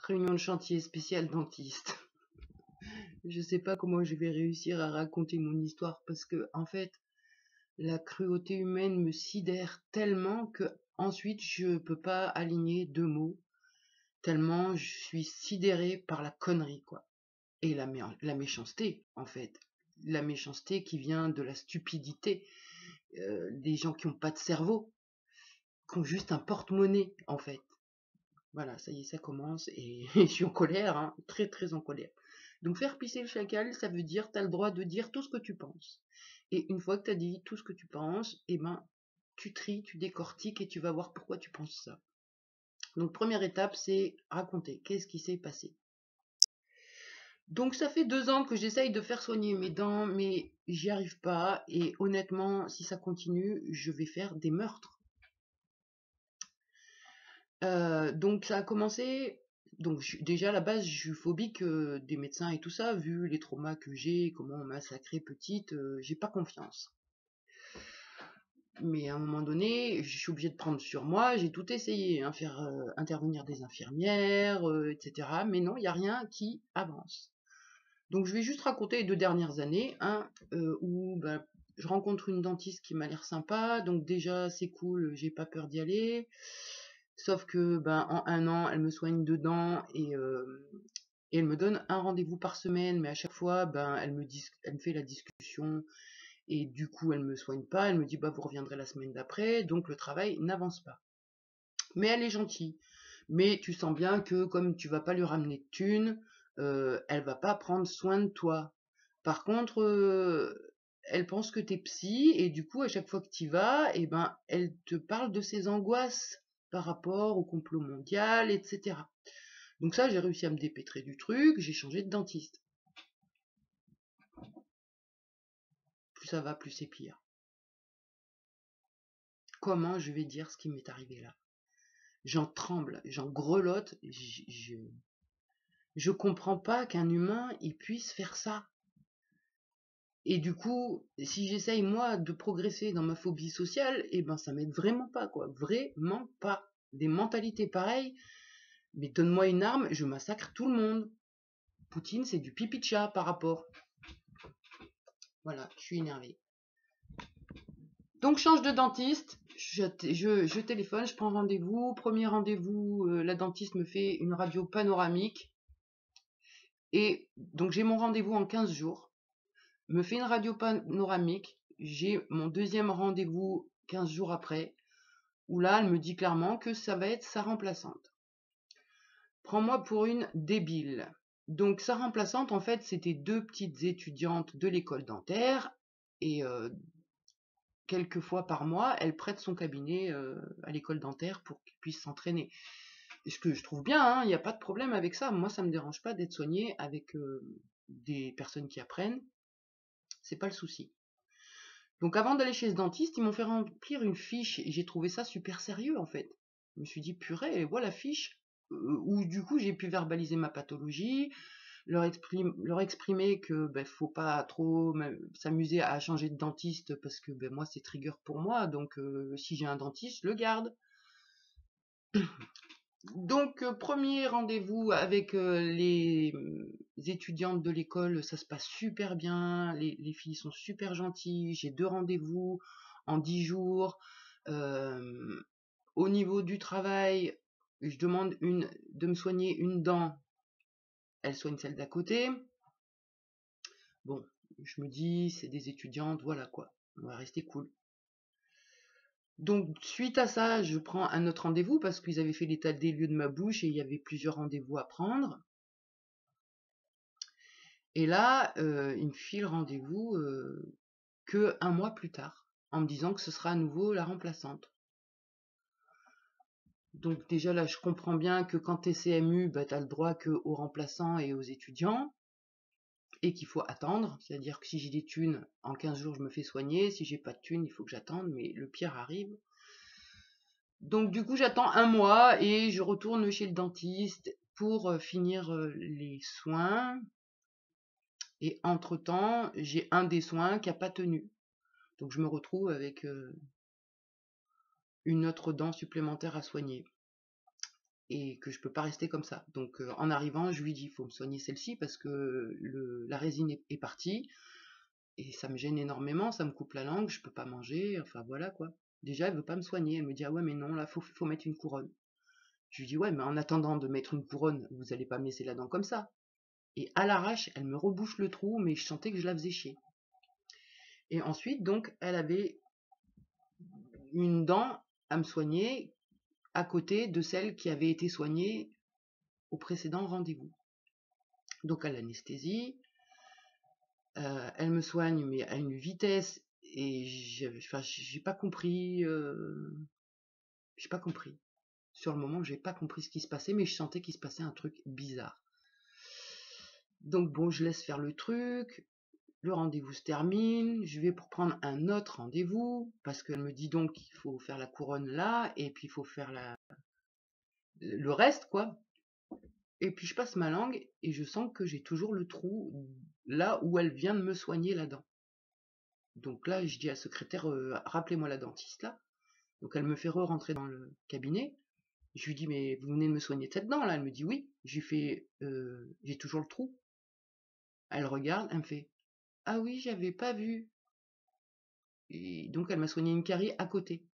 Réunion de chantier spécial dentiste. Je sais pas comment je vais réussir à raconter mon histoire parce que, en fait, la cruauté humaine me sidère tellement que ensuite je peux pas aligner deux mots, tellement je suis sidérée par la connerie, quoi. Et la méchanceté, en fait. La méchanceté qui vient de la stupidité, des gens qui ont pas de cerveau, qui ont juste un porte-monnaie, en fait. Voilà, ça y est, ça commence et je suis en colère, hein, très très en colère. Donc faire pisser le chacal, ça veut dire t'as le droit de dire tout ce que tu penses. Et une fois que t'as dit tout ce que tu penses, eh ben tu tries, tu décortiques et tu vas voir pourquoi tu penses ça. Donc première étape, c'est raconter. Qu'est-ce qui s'est passé? Donc ça fait 2 ans que j'essaye de faire soigner mes dents, mais j'y arrive pas. Et honnêtement, si ça continue, je vais faire des meurtres. Donc ça a commencé. Donc déjà à la base, je suis phobique des médecins et tout ça, vu les traumas que j'ai, comment on m'a sacrée petite, j'ai pas confiance. Mais à un moment donné, je suis obligée de prendre sur moi, j'ai tout essayé, hein, faire intervenir des infirmières, etc. Mais non, il n'y a rien qui avance. Donc je vais juste raconter les 2 dernières années, hein, où bah, je rencontre une dentiste qui m'a l'air sympa, donc déjà c'est cool, j'ai pas peur d'y aller. Sauf que ben, en 1 an, elle me soigne dedans et elle me donne un rendez-vous par semaine, mais à chaque fois, ben, elle me fait la discussion et du coup, elle me soigne pas. Elle me dit, bah, vous reviendrez la semaine d'après, donc le travail n'avance pas. Mais elle est gentille. Mais tu sens bien que comme tu vas pas lui ramener de thunes, elle va pas prendre soin de toi. Par contre, elle pense que t'es psy et du coup, à chaque fois que tu vas, eh ben, elle te parle de ses angoisses par rapport au complot mondial, etc. Donc ça, j'ai réussi à me dépêtrer du truc, j'ai changé de dentiste. Plus ça va, plus c'est pire. Comment je vais dire ce qui m'est arrivé là? J'en tremble, j'en grelotte, je comprends pas qu'un humain, il puisse faire ça. Et du coup, si j'essaye moi de progresser dans ma phobie sociale, eh ben ça m'aide vraiment pas, quoi. Vraiment pas. Des mentalités pareilles, mais donne-moi une arme, je massacre tout le monde. Poutine, c'est du pipi de chat par rapport. Voilà, je suis énervée. Donc change de dentiste, je téléphone, je prends rendez-vous. Premier rendez-vous, la dentiste me fait une radio panoramique. Et donc j'ai mon rendez-vous en 15 jours. Me fait une radio panoramique. J'ai mon deuxième rendez-vous 15 jours après, où là, elle me dit clairement que ça va être sa remplaçante. Prends-moi pour une débile. Donc sa remplaçante, en fait, c'était 2 petites étudiantes de l'école dentaire. Et quelques fois par mois, elle prête son cabinet à l'école dentaire pour qu'ils puissent s'entraîner. Et ce que je trouve bien, il n'y a pas de problème avec ça. Moi, ça me dérange pas d'être soignée avec des personnes qui apprennent. C'est pas le souci. Donc avant d'aller chez ce dentiste, ils m'ont fait remplir une fiche et j'ai trouvé ça super sérieux en fait. Je me suis dit purée, voilà la fiche où du coup j'ai pu verbaliser ma pathologie, leur exprimer que faut pas trop s'amuser à changer de dentiste parce que moi c'est trigger pour moi, donc si j'ai un dentiste, je le garde. Donc premier rendez-vous avec les étudiantes de l'école, ça se passe super bien, les filles sont super gentilles, j'ai 2 rendez-vous en 10 jours. Au niveau du travail, je demande de me soigner une dent, elle soigne celle d'à côté. Bon, je me dis, c'est des étudiantes, voilà quoi, on va rester cool. Donc, suite à ça, je prends un autre rendez-vous parce qu'ils avaient fait l'état des lieux de ma bouche et il y avait plusieurs rendez-vous à prendre. Et là, il me file rendez-vous que 1 mois plus tard, en me disant que ce sera à nouveau la remplaçante. Donc déjà là, je comprends bien que quand t'es CMU, tu as le droit qu'aux remplaçants et aux étudiants, et qu'il faut attendre. C'est-à-dire que si j'ai des thunes, en 15 jours, je me fais soigner. Si j'ai pas de thunes, il faut que j'attende, mais le pire arrive. Donc du coup, j'attends 1 mois et je retourne chez le dentiste pour finir les soins. Et entre-temps, j'ai un des soins qui n'a pas tenu. Donc je me retrouve avec une autre dent supplémentaire à soigner. et que je peux pas rester comme ça. Donc en arrivant, je lui dis, il faut me soigner celle-ci parce que la résine est partie et ça me gêne énormément, ça me coupe la langue, je peux pas manger, enfin voilà quoi. Déjà, elle veut pas me soigner, elle me dit, ah ouais mais non, là faut mettre une couronne. Je lui dis, ouais mais en attendant de mettre une couronne, vous allez pas me laisser la dent comme ça. Et à l'arrache, elle me rebouche le trou, mais je sentais que je la faisais chier. Et ensuite, donc, elle avait une dent à me soigner à côté de celle qui avait été soignée au précédent rendez-vous. Donc à l'anesthésie, elle me soigne mais à une vitesse et j'ai pas compris, j'ai pas compris. Sur le moment, j'ai pas compris ce qui se passait, mais je sentais qu'il se passait un truc bizarre. Donc bon, je laisse faire le truc. Le rendez-vous se termine, je vais pour prendre un autre rendez-vous, parce qu'elle me dit donc qu'il faut faire la couronne là, et puis il faut faire le reste, quoi. Et puis je passe ma langue, et je sens que j'ai toujours le trou là où elle vient de me soigner la dent. Donc là, je dis à la secrétaire, rappelez-moi la dentiste là. Donc elle me fait re-rentrer dans le cabinet. Je lui dis, mais vous venez de me soigner de cette dent là? Elle me dit oui. Je lui fais, j'ai toujours le trou. Elle regarde, elle me fait, ah oui, j'avais pas vu. Et donc elle m'a soigné une carie à côté.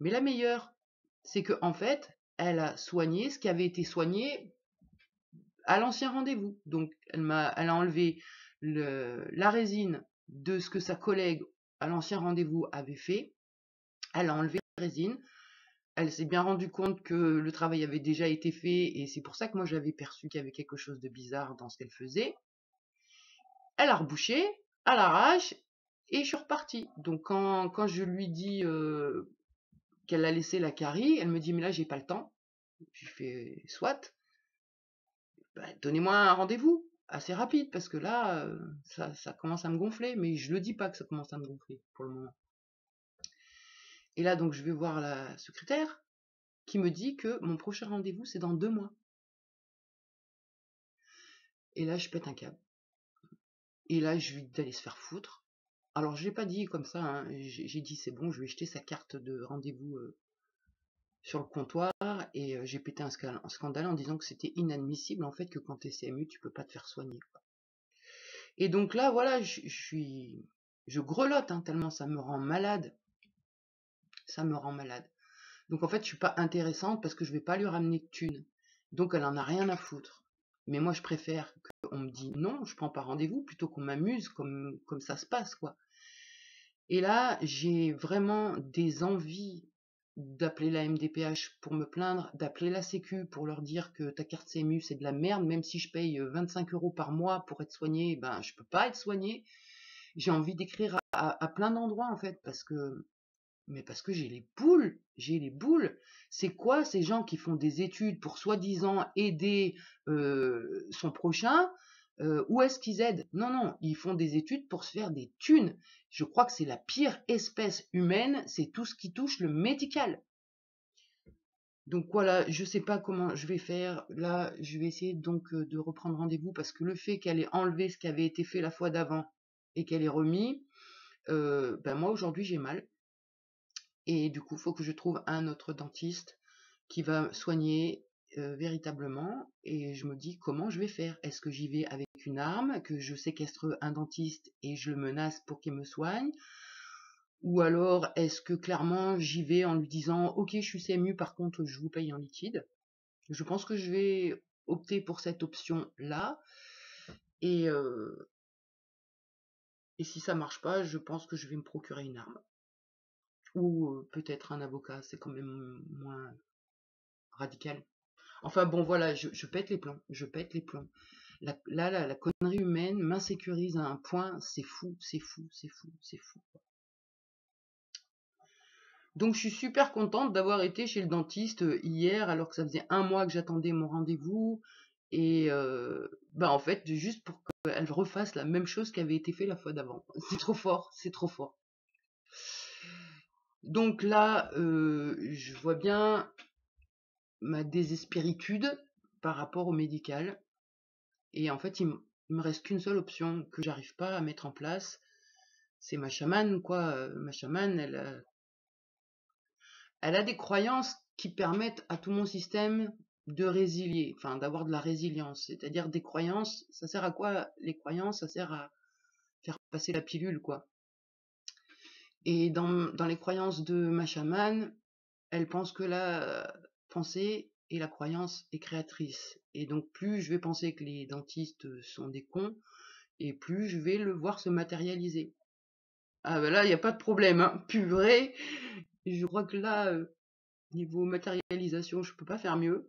Mais la meilleure, c'est que en fait, elle a soigné ce qui avait été soigné à l'ancien rendez-vous. Donc elle a enlevé la résine de ce que sa collègue à l'ancien rendez-vous avait fait. Elle a enlevé la résine. Elle s'est bien rendue compte que le travail avait déjà été fait et c'est pour ça que moi j'avais perçu qu'il y avait quelque chose de bizarre dans ce qu'elle faisait. Elle a rebouché à l'arrache et je suis repartie. Donc quand je lui dis qu'elle a laissé la carie, elle me dit mais là j'ai pas le temps. Je fais soit, bah, donnez-moi un rendez-vous assez rapide parce que là ça commence à me gonfler, mais je le dis pas que ça commence à me gonfler pour le moment. Et là donc je vais voir la secrétaire qui me dit que mon prochain rendez-vous c'est dans 2 mois. Et là je pète un câble. Et là je lui dis d'aller se faire foutre. Alors je l'ai pas dit comme ça, hein. J'ai dit c'est bon, je vais jeter sa carte de rendez-vous sur le comptoir et j'ai pété un scandale en disant que c'était inadmissible en fait que quand t'es CMU tu peux pas te faire soigner, quoi. Et donc là voilà, je grelotte hein, tellement ça me rend malade, ça me rend malade. Donc en fait je suis pas intéressante parce que je vais pas lui ramener de thunes, donc elle en a rien à foutre. Mais moi je préfère qu'on me dise non, je prends pas rendez-vous plutôt qu'on m'amuse comme ça se passe quoi. Et là j'ai vraiment des envies d'appeler la MDPH pour me plaindre, d'appeler la Sécu pour leur dire que ta carte CMU c'est de la merde, même si je paye 25 € par mois pour être soigné, ben je peux pas être soigné. J'ai envie d'écrire à plein d'endroits en fait, parce que j'ai les boules. C'est quoi ces gens qui font des études pour soi-disant aider son prochain? Où est-ce qu'ils aident? Non, non, ils font des études pour se faire des thunes. Je crois que c'est la pire espèce humaine, c'est tout ce qui touche le médical. Donc voilà, je sais pas comment je vais faire. Là, je vais essayer donc de reprendre rendez-vous parce que le fait qu'elle ait enlevé ce qui avait été fait la fois d'avant et qu'elle ait remis, ben moi aujourd'hui j'ai mal. Et du coup, il faut que je trouve un autre dentiste qui va soigner véritablement. Et je me dis comment je vais faire. Est-ce que j'y vais avec une arme, que je séquestre un dentiste et je le menace pour qu'il me soigne? Ou alors est-ce que clairement j'y vais en lui disant ok je suis CMU par contre je vous paye en liquide? Je pense que je vais opter pour cette option là et si ça marche pas je pense que je vais me procurer une arme ou peut-être un avocat, c'est quand même moins radical. Enfin bon voilà, je pète les plombs, je pète les plombs. La connerie humaine m'insécurise à un point, c'est fou, c'est fou, c'est fou, c'est fou. Donc je suis super contente d'avoir été chez le dentiste hier alors que ça faisait 1 mois que j'attendais mon rendez-vous et bah en fait juste pour qu'elle refasse la même chose qui avait été fait la fois d'avant. C'est trop fort, c'est trop fort. Donc là je vois bien ma désespéritude par rapport au médical et en fait il me reste qu'une seule option que j'arrive pas à mettre en place, c'est ma chamane quoi. Ma chamane elle a des croyances qui permettent à tout mon système de résilier, enfin d'avoir de la résilience. C'est-à-dire des croyances, ça sert à quoi les croyances? Ça sert à faire passer la pilule, quoi. Et dans les croyances de ma chamane, elle pense que la pensée et la croyance est créatrice. Et donc plus je vais penser que les dentistes sont des cons, et plus je vais le voir se matérialiser. Ah ben là, il n'y a pas de problème, hein. Purée, je crois que là, niveau matérialisation, je peux pas faire mieux.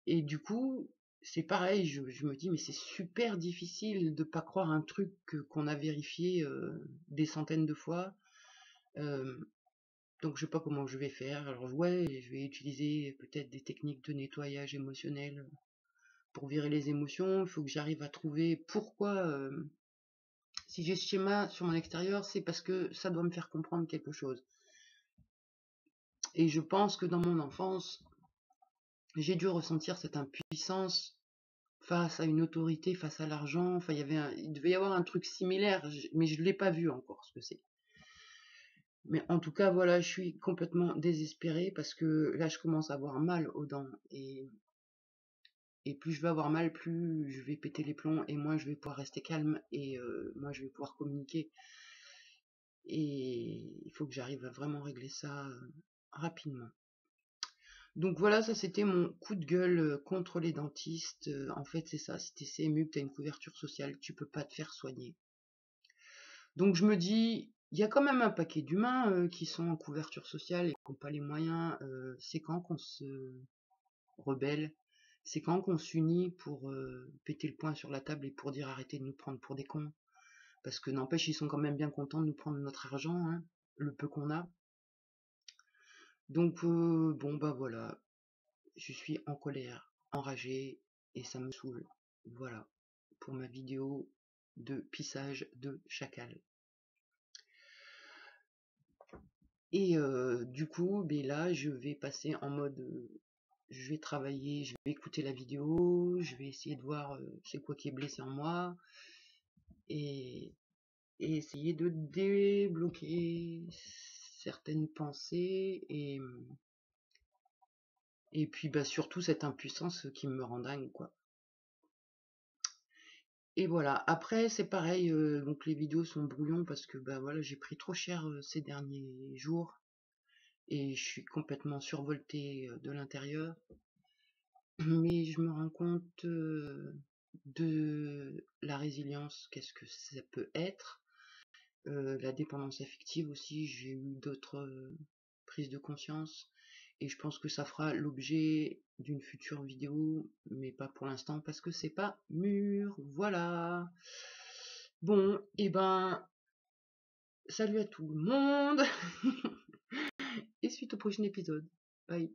Et du coup, c'est pareil, je me dis, mais c'est super difficile de pas croire un truc qu'on a vérifié des centaines de fois. Euh, donc je sais pas comment je vais faire. Alors ouais, je vais utiliser peut-être des techniques de nettoyage émotionnel pour virer les émotions. Il faut que j'arrive à trouver pourquoi, si j'ai ce schéma sur mon extérieur, c'est parce que ça doit me faire comprendre quelque chose. Et je pense que dans mon enfance, j'ai dû ressentir cette impuissance face à une autorité, face à l'argent. Enfin, il devait y avoir un truc similaire, mais je ne l'ai pas vu encore ce que c'est. Mais en tout cas, voilà, je suis complètement désespérée parce que là, je commence à avoir mal aux dents. Et plus je vais avoir mal, plus je vais péter les plombs et moins je vais pouvoir rester calme et moins je vais pouvoir communiquer. Et il faut que j'arrive à vraiment régler ça rapidement. Donc voilà, ça c'était mon coup de gueule contre les dentistes. En fait, c'est ça, si t'es CMU, que t'as une couverture sociale, tu peux pas te faire soigner. Donc je me dis, il y a quand même un paquet d'humains qui sont en couverture sociale et qui n'ont pas les moyens. C'est quand qu'on se rebelle? C'est quand qu'on s'unit pour péter le poing sur la table et pour dire arrêtez de nous prendre pour des cons? Parce que n'empêche, ils sont quand même bien contents de nous prendre notre argent, hein, le peu qu'on a. Donc bon bah voilà, je suis en colère, enragée, et ça me saoule. Voilà, pour ma vidéo de pissage de chacal. Et du coup, ben là, je vais passer en mode, je vais travailler, je vais écouter la vidéo, je vais essayer de voir c'est quoi qui est blessé en moi, et, et essayer de débloquer certaines pensées, et puis bah, surtout cette impuissance qui me rend dingue, quoi. Et voilà, après c'est pareil, donc les vidéos sont brouillons parce que bah voilà, j'ai pris trop cher ces derniers jours et je suis complètement survoltée de l'intérieur. Mais je me rends compte de la résilience, qu'est-ce que ça peut être. La dépendance affective aussi, j'ai eu d'autres prises de conscience et je pense que ça fera l'objet d'une future vidéo, mais pas pour l'instant parce que c'est pas mûr. Voilà. Bon, et ben, salut à tout le monde et suite au prochain épisode. Bye.